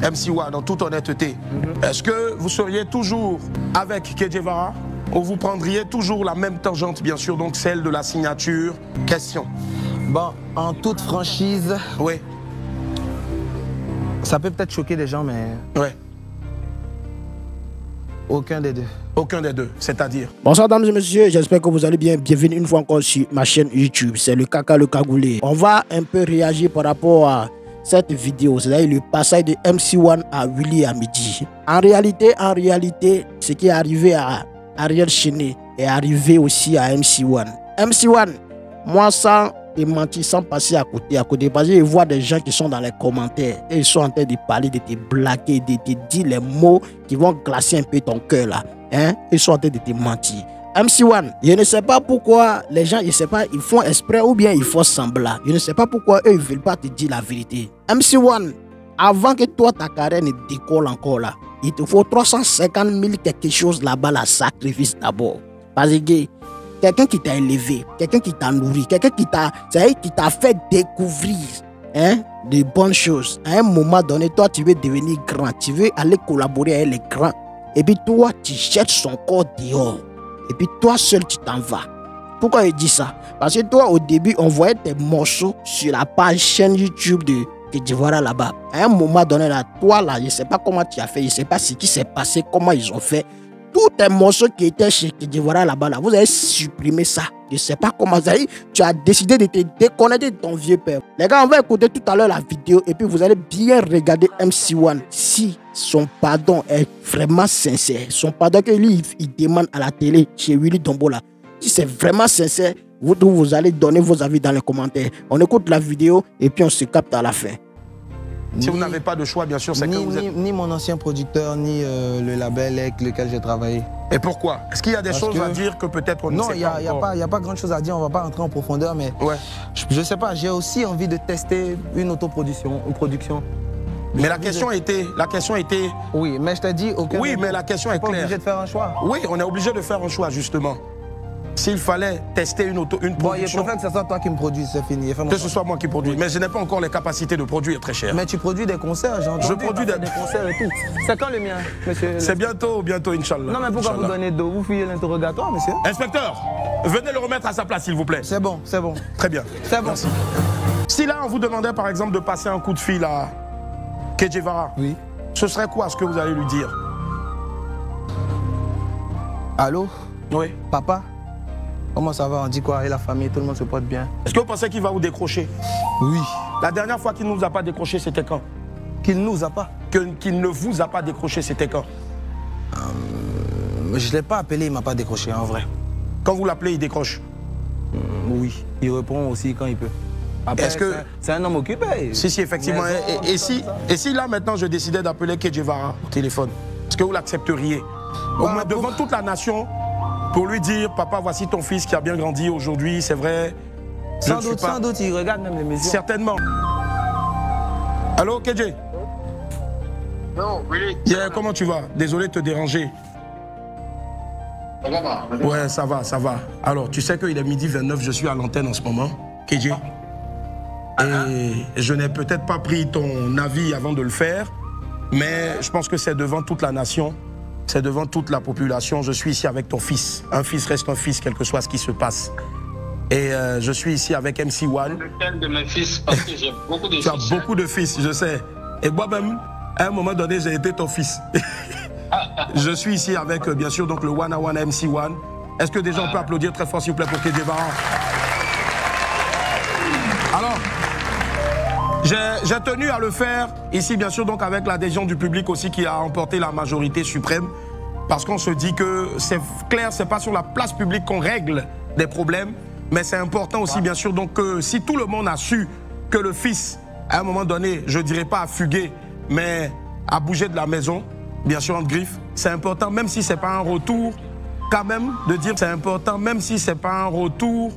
MC1, en toute honnêteté, est-ce que vous seriez toujours avec KJ Vara ou vous prendriez toujours la même tangente, bien sûr, donc celle de la signature? Question. Bon, en toute franchise, oui. Ça peut peut-être choquer des gens, mais... Ouais. Aucun des deux. Aucun des deux, c'est-à-dire? Bonsoir, dames et messieurs, j'espère que vous allez bien. Bienvenue une fois encore sur ma chaîne YouTube. C'est le Kaka le Cagoulé. On va un peu réagir par rapport à cette vidéo, c'est-à-dire le passage de MC1 à Willy à midi. En réalité, ce qui est arrivé à Ariel Chéné est arrivé aussi à MC1. MC1, moi sans te mentir, sans passer à côté, parce que je vois des gens qui sont dans les commentaires et ils sont en train de parler, de te blaguer, de te dire les mots qui vont glacer un peu ton cœur là. Hein? Ils sont en train de te mentir. MC1, je ne sais pas pourquoi les gens, je sais pas, ils font exprès ou bien ils font semblant. Je ne sais pas pourquoi eux, ils ne veulent pas te dire la vérité. MC1, avant que toi, ta carrière ne décolle encore là, il te faut 350 000 quelque chose là-bas, la sacrifice d'abord. Parce que quelqu'un qui t'a élevé, quelqu'un qui t'a nourri, quelqu'un qui t'a fait découvrir de bonnes choses. À un moment donné, toi, tu veux devenir grand, tu veux aller collaborer avec les grands. Et puis toi, tu jettes son corps dehors. Et puis toi seul, tu t'en vas. Pourquoi je dis ça? Parce que toi, au début, on voyait tes morceaux sur la page chaîne YouTube de KJ Vara là-bas. À un moment donné, là, toi, là, je ne sais pas comment tu as fait, je ne sais pas ce qui s'est passé, comment ils ont fait. Tous tes morceaux qui étaient chez KJ Vara là-bas, là, vous avez supprimé ça. Je ne sais pas comment ça y est. Tu as décidé de te déconnecter de ton vieux père. Les gars, on va écouter tout à l'heure la vidéo et puis vous allez bien regarder MC1 si son pardon est vraiment sincère. Son pardon que lui, il demande à la télé chez Willy Dombola. Si c'est vraiment sincère, vous allez donner vos avis dans les commentaires. On écoute la vidéo et puis on se capte à la fin. Si vous n'avez pas de choix, bien sûr, c'est que vous êtes... Ni mon ancien producteur, ni le label avec lequel j'ai travaillé. Et pourquoi? Est-ce qu'il y a des choses à dire que peut-être on ne sait pas? Non, il n'y a pas grand chose à dire, on ne va pas rentrer en profondeur, mais ouais. Je ne sais pas, j'ai aussi envie de tester une autoproduction, une production. Mais la question était... Oui, mais je t'ai dit... Oui, mais la question est claire. On est obligé de faire un choix. Oui, on est obligé de faire un choix, justement. S'il fallait tester une production... Bon, il préfère que ce soit toi qui me produise, c'est fini. Que ce soit moi qui produise. Mais je n'ai pas encore les capacités de produire, très cher. Mais tu produis des concerts, j'ai entendu. Je produis des concerts et tout. C'est quand le mien, monsieur? C'est bientôt, Inch'Allah. Non, mais pourquoi vous donnez dos? Vous fuyez l'interrogatoire, monsieur? Inspecteur, venez le remettre à sa place, s'il vous plaît. C'est bon, c'est bon. Très bien. C'est bon. Merci. Si là, on vous demandait, par exemple, de passer un coup de fil à KJ Vara, oui. Ce serait quoi ce que vous allez lui dire? Allô? Oui. Papa? Comment ça va? On dit quoi? Et la famille, tout le monde se porte bien. Est-ce que vous pensez qu'il va vous décrocher? Oui. La dernière fois qu'il ne nous a pas décroché, c'était quand? Qu'il nous a pas? Qu'il ne vous a pas décroché, c'était quand? Je ne l'ai pas appelé, il ne m'a pas décroché, en vrai. Quand vous l'appelez, il décroche? Oui. Il répond aussi quand il peut. Après, c'est un homme occupé. Si, effectivement. Et si là, maintenant, je décidais d'appeler KJ Vara au téléphone, est-ce que vous l'accepteriez? Au moins devant toute la nation, pour lui dire, papa, voici ton fils qui a bien grandi aujourd'hui, c'est vrai. Sans doute, il regarde même l'émission. Certainement. Allô, KJ? Non, oui. Yeah, comment tu vas? Désolé de te déranger. Ça va. Ouais, ça va. Alors, tu sais qu'il est midi 29, je suis à l'antenne en ce moment, KJ. Et je n'ai peut-être pas pris ton avis avant de le faire, mais je pense que c'est devant toute la nation. C'est devant toute la population. Je suis ici avec ton fils. Un fils reste un fils, quel que soit ce qui se passe. Et je suis ici avec MC1. Lequel de mes fils? Parce que j'ai beaucoup de fils. Tu as beaucoup de fils, je sais. Et moi-même, à un moment donné, j'ai été ton fils. Je suis ici avec, bien sûr, donc le One on One MC1. Est-ce que déjà on peut applaudir très fort, s'il vous plaît, pour KJ Vara? Alors, j'ai tenu à le faire ici, bien sûr, donc avec l'adhésion du public aussi qui a emporté la majorité suprême. Parce qu'on se dit que c'est clair, c'est pas sur la place publique qu'on règle des problèmes. Mais c'est important aussi, bien sûr, donc que si tout le monde a su que le fils, à un moment donné, je dirais pas à fuguer, mais à bouger de la maison, bien sûr, en griffe, c'est important, même si c'est pas un retour, quand même, de dire c'est important, même si c'est pas un retour,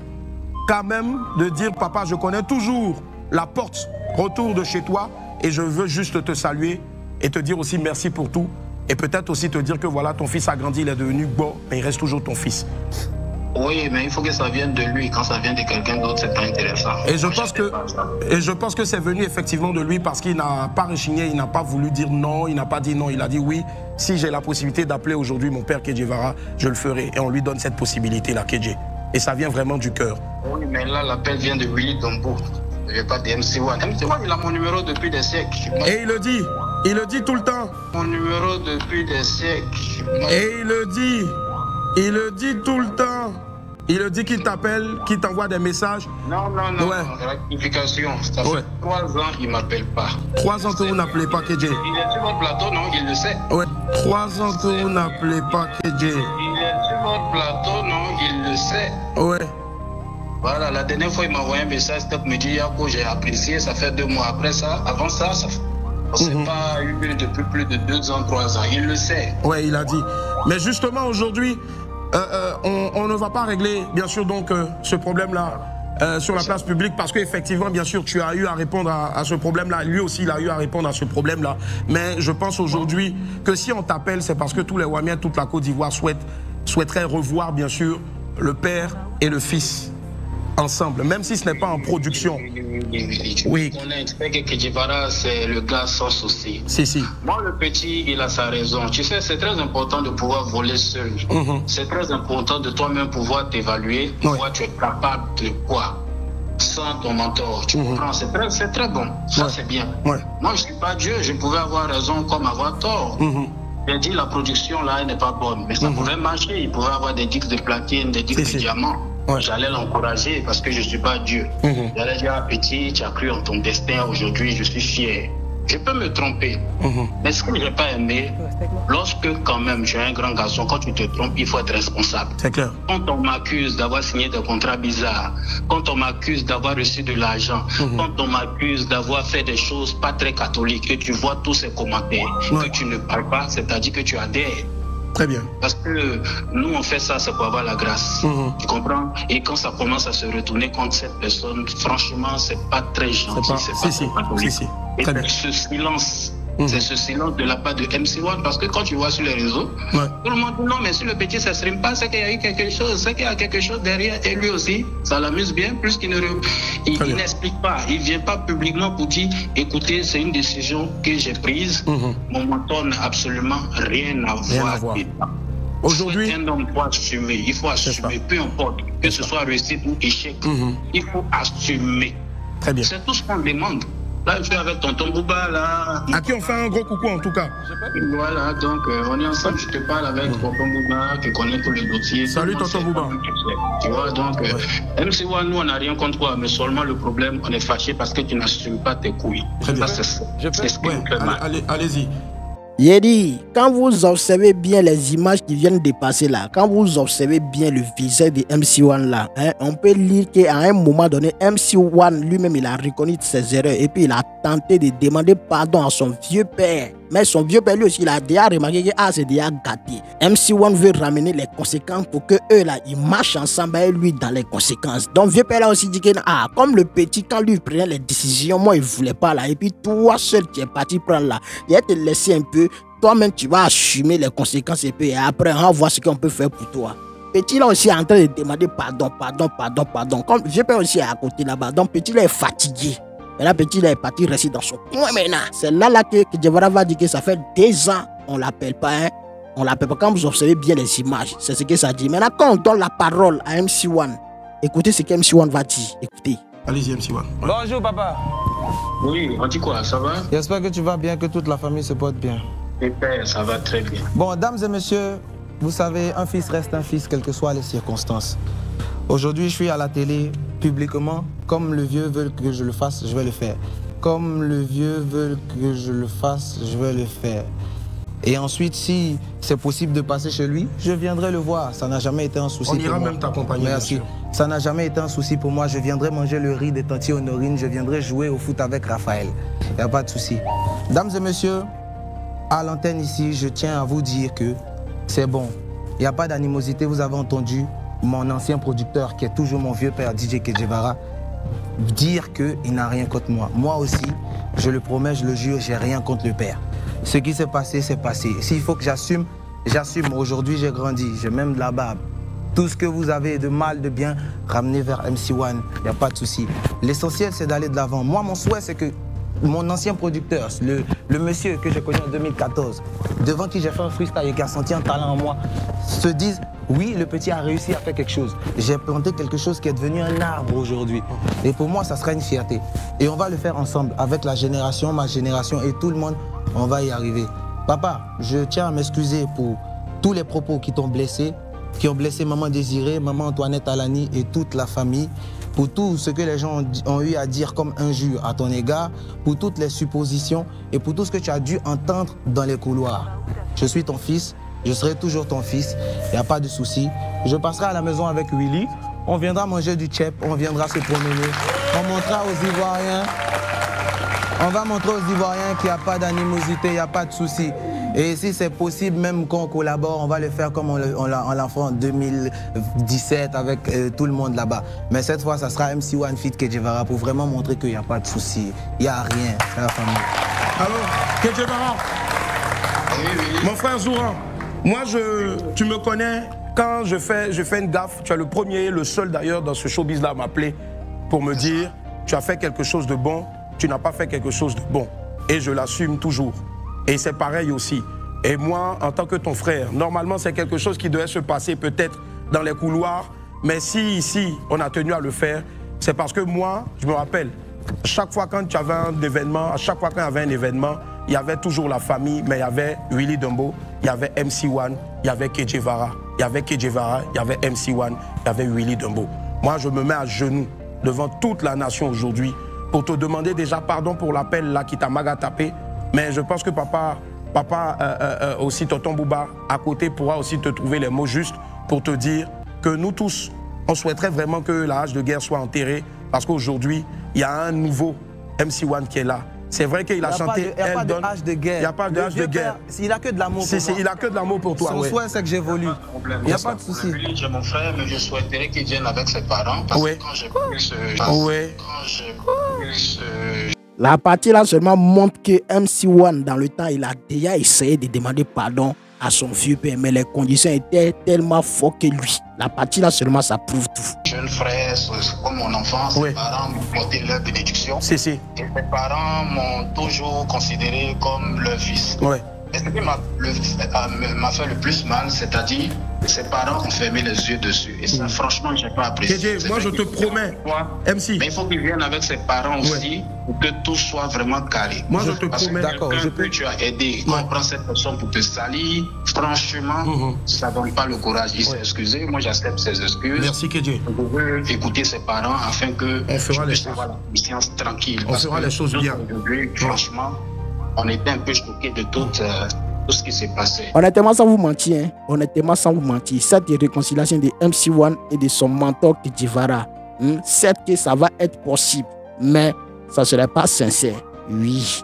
quand même, de dire, papa, je connais toujours la porte retour de chez toi et je veux juste te saluer et te dire aussi merci pour tout et peut-être aussi te dire que voilà, ton fils a grandi, il est devenu beau, mais il reste toujours ton fils. Oui, mais il faut que ça vienne de lui. Quand ça vient de quelqu'un d'autre, c'est pas intéressant. Et je pense que c'est venu effectivement de lui parce qu'il n'a pas rechigné, il n'a pas voulu dire non, il n'a pas dit non, il a dit oui. Si j'ai la possibilité d'appeler aujourd'hui mon père KJ Vara, je le ferai. Et on lui donne cette possibilité-là, KJ. Et ça vient vraiment du cœur. Oui, mais là, l'appel vient de Willy Dombo. Il n'y a pas de MC1. MC1, il a mon numéro depuis des siècles. Et il le dit tout le temps. Mon numéro depuis des siècles. Et il le dit tout le temps. Il le dit qu'il t'appelle, qu'il t'envoie des messages. Non, rectification. Ça fait 3 ans qu'il ne m'appelle pas. 3 ans que vous n'appelez pas KJ. Il est sur votre plateau, non? Il le sait. Ouais. 3 ans que vous n'appelez pas KJ. Il est sur votre plateau, non? Il le sait. Ouais. Voilà, la dernière fois, il m'a envoyé un message, il me dit, Yako, j'ai apprécié, ça fait 2 mois. Après ça, avant ça, on ne s'est pas eu depuis plus de 2 ans, 3 ans. Il le sait. Ouais, il a dit. Mais justement, aujourd'hui, on ne va pas régler, bien sûr, donc, ce problème-là sur la place publique parce qu'effectivement, bien sûr, tu as eu à répondre à ce problème-là. Lui aussi, il a eu à répondre à ce problème-là. Mais je pense aujourd'hui que si on t'appelle, c'est parce que tous les Wamiens, toute la Côte d'Ivoire souhaiteraient revoir, bien sûr, le père et le fils ensemble, même si ce n'est pas en production. Oui. On a expliqué que KJ Vara, c'est le gars sans souci. Si. Moi, le petit, il a sa raison. Tu sais, c'est très important de pouvoir voler seul. C'est très important de toi-même pouvoir t'évaluer, voir tu es capable de quoi sans ton mentor. Tu comprends? C'est très bon. Ça, c'est bien. Moi, je ne suis pas Dieu. Je pouvais avoir raison comme avoir tort. J'ai dit la production, là, elle n'est pas bonne. Mais ça pouvait marcher. Il pouvait avoir des disques de platine, des disques de diamant. J'allais l'encourager parce que je ne suis pas Dieu. J'allais dire, petit, tu as cru en ton destin, aujourd'hui je suis fier. Je peux me tromper. Mais ce que je n'ai pas aimé, lorsque quand même j'ai un grand garçon, quand tu te trompes, il faut être responsable. C'est clair. Quand on m'accuse d'avoir signé des contrats bizarres, quand on m'accuse d'avoir reçu de l'argent, quand on m'accuse d'avoir fait des choses pas très catholiques, que tu vois tous ces commentaires, que tu ne parles pas, c'est-à-dire que tu adhères. Très bien. Parce que nous, on fait ça, c'est pour avoir la grâce. Tu comprends? Et quand ça commence à se retourner contre cette personne, franchement, c'est pas très gentil. C'est pas catholique. Et c'est ce silence. C'est ce silence de la part de MC1 parce que quand tu vois sur les réseaux, tout le monde dit non, mais si le petit ne s'exprime pas, c'est qu'il y a eu quelque chose, c'est qu'il y a quelque chose derrière. Et lui aussi, ça l'amuse bien, plus qu'il il n'explique pas. Il ne vient pas publiquement pour dire écoutez, c'est une décision que j'ai prise. Mon mentor n'a absolument rien à voir. Aujourd'hui, un homme doit assumer. Il faut assumer, peu importe, que ce soit réussite ou échec. Il faut assumer. Très bien. C'est tout ce qu'on demande. Là, je suis avec tonton Bouba, là. À qui on fait un gros coucou, en tout cas. Voilà, donc on est ensemble. Je te parle avec tonton Bouba, qui connaît tous les dossiers. Salut, tonton Bouba. Tu vois, donc, MC1, nous, on n'a rien contre toi, mais seulement le problème, on est fâché parce que tu n'assumes pas tes couilles. Très bien. C'est ce qui nous fait mal. Allez-y. Yedi, quand vous observez bien les images qui viennent de passer là, quand vous observez bien le visage de MC1 là, on peut lire qu'à un moment donné, MC1 lui-même, il a reconnu ses erreurs et puis il a tenté de demander pardon à son vieux père. Mais son vieux père lui aussi, il a déjà remarqué que c'est déjà gâté. MC1 veut ramener les conséquences pour que eux là, ils marchent ensemble et lui dans les conséquences. Donc vieux père là aussi dit que comme le petit, quand lui prenait les décisions, moi il voulait pas là. Et puis toi seul tu es parti prendre là. Il a te laissé un peu. Toi-même tu vas assumer les conséquences et puis après on va voir ce qu'on peut faire pour toi. Petit là aussi est en train de demander pardon. Comme vieux père aussi est à côté là-bas. Donc petit là est fatigué. Et là, petit, là, est parti rester dans son coin maintenant. C'est là que KJ Vara va dire que ça fait 2 ans, on ne l'appelle pas. On l'appelle pas. Quand vous observez bien les images, c'est ce que ça dit. Maintenant, quand on donne la parole à MC1, écoutez ce que MC1 va dire. Écoutez. Allez-y, MC1. Bonjour, papa. Oui, on dit quoi? Ça va? J'espère que tu vas bien, que toute la famille se porte bien. Super, ça va très bien. Bon, dames et messieurs, vous savez, un fils reste un fils, quelles que soient les circonstances. Aujourd'hui, je suis à la télé, publiquement. Comme le vieux veut que je le fasse, je vais le faire. Comme le vieux veut que je le fasse, je vais le faire. Et ensuite, si c'est possible de passer chez lui, je viendrai le voir. Ça n'a jamais été un souci pour moi. On ira même t'accompagner. Merci. Ça n'a jamais été un souci pour moi. Je viendrai manger le riz des tanti Honorine. Je viendrai jouer au foot avec Raphaël. Il n'y a pas de souci. Dames et messieurs, à l'antenne ici, je tiens à vous dire que c'est bon. Il n'y a pas d'animosité. Vous avez entendu mon ancien producteur, qui est toujours mon vieux père, DJ KJ Vara, dire qu'il n'a rien contre moi. Moi aussi, je le promets, je le jure, j'ai rien contre le père. Ce qui s'est passé, c'est passé. S'il faut que j'assume, j'assume. Aujourd'hui, j'ai grandi, j'ai même de la barbe. Tout ce que vous avez de mal, de bien, ramenez vers MC1, il n'y a pas de souci. L'essentiel, c'est d'aller de l'avant. Moi, mon souhait, c'est que mon ancien producteur, le monsieur que j'ai connu en 2014, devant qui j'ai fait un freestyle et qui a senti un talent en moi, se dise, oui, le petit a réussi à faire quelque chose. J'ai planté quelque chose qui est devenu un arbre aujourd'hui. Et pour moi, ça sera une fierté. Et on va le faire ensemble, avec la génération, ma génération et tout le monde, on va y arriver. Papa, je tiens à m'excuser pour tous les propos qui t'ont blessé, qui ont blessé Maman Désirée, Maman Antoinette Alani et toute la famille, pour tout ce que les gens ont eu à dire comme injure à ton égard, pour toutes les suppositions et pour tout ce que tu as dû entendre dans les couloirs. Je suis ton fils, je serai toujours ton fils, il n'y a pas de souci. Je passerai à la maison avec Willy, on viendra manger du tchèp, on viendra se promener, on montrera aux Ivoiriens, on va montrer aux Ivoiriens qu'il n'y a pas d'animosité, il n'y a pas de souci. Et si c'est possible, même quand on collabore, on va le faire comme on l'a fait en 2017 avec tout le monde là-bas. Mais cette fois, ça sera MC1 feat Kedjevara pour vraiment montrer qu'il n'y a pas de souci. Il n'y a rien, c'est la famille. Alors, Kedjevara, mon frère Zouran, moi, tu me connais, quand je fais une gaffe, tu es le premier, le seul d'ailleurs dans ce showbiz-là à m'appeler pour me dire, tu as fait quelque chose de bon, tu n'as pas fait quelque chose de bon. Et je l'assume toujours. Et c'est pareil aussi. Et moi, en tant que ton frère, normalement, c'est quelque chose qui devait se passer peut-être dans les couloirs. Mais si ici, on a tenu à le faire, c'est parce que moi, je me rappelle, chaque fois quand tu avais un événement, à chaque fois qu'il y avait un événement, il y avait toujours la famille, mais il y avait Willy Dembo, il y avait MC1, il y avait Kedjevara. Il y avait Kedjevara, il y avait MC1, il y avait Willy Dembo. Moi, je me mets à genoux devant toute la nation aujourd'hui pour te demander déjà pardon pour l'appel là qui t'a maga tapé. Mais je pense que papa aussi, tonton Bouba, à côté, pourra aussi te trouver les mots justes pour te dire que nous tous, on souhaiterait vraiment que la hache de guerre soit enterrée parce qu'aujourd'hui, il y a un nouveau MC1 qui est là. C'est vrai qu'il a chanté. Il n'y a pas de hache de guerre. Il n'y a pas de hache de guerre. Il n'a que de l'amour pour moi. Il n'a que de l'amour pour toi. Son souhait, c'est que j'évolue. Il n'y a pas de souci. J'ai mon frère, mais je souhaiterais qu'il vienne avec ses parents parce que quand j'ai pris ce... La partie là seulement montre que MC1, dans le temps, il a déjà essayé de demander pardon à son vieux père, mais les conditions étaient tellement fortes que lui. La partie là seulement, ça prouve tout. Jeune frère, comme mon enfant, ses parents m'ont porté leur bénédiction. Si. Et ses parents m'ont toujours considéré comme leur fils. Et ce qui m'a fait le plus mal, c'est-à-dire que ses parents ont fermé les yeux dessus. Et ça, franchement, je n'ai pas apprécié. Moi, je te promets, MC. Mais il faut qu'il vienne avec ses parents aussi pour que tout soit vraiment carré. Moi, je te promets. D'accord. Que tu as aidé, quand on prend cette personne pour te salir, franchement, ça ne donne pas le courage. Il s'est excusé. Moi, j'accepte ses excuses. Merci, Kedje. Je veux écouter ses parents afin que on fera les choses. Avoir la conscience tranquille. On fera les choses bien. Franchement, on était un peu choqués de tout ce qui s'est passé. Honnêtement, sans vous mentir, cette réconciliation de MC1 et de son mentor Kedjevara, certes que ça va être possible, mais ça ne serait pas sincère. Oui.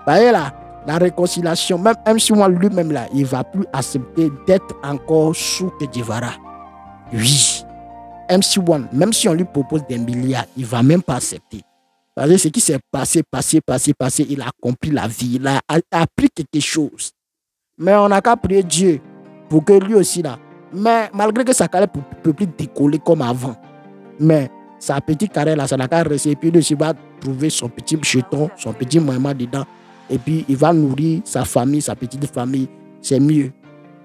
Voyez là, la réconciliation, même MC1 lui-même là, il ne va plus accepter d'être encore sous Kedjevara. Oui. MC1, même si on lui propose des milliards, il ne va même pas accepter. Parce que ce qui s'est passé, il a accompli la vie, il a appris quelque chose. Mais on n'a qu'à prier Dieu pour que lui aussi là. Mais malgré que sa carrière ne peut plus décoller comme avant. Mais sa petite carrière là, ça n'a qu'à rester. Et puis lui aussi va trouver son petit jeton, son petit moyen dedans. Et puis il va nourrir sa famille, sa petite famille. C'est mieux.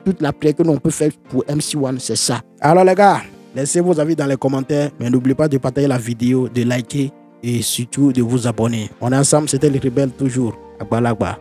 Toute la prière que l'on peut faire pour MC1, c'est ça. Alors les gars, laissez vos avis dans les commentaires. Mais n'oubliez pas de partager la vidéo, de liker. Et surtout de vous abonner. On est ensemble, c'était les rebelles toujours. Akbar Akbar.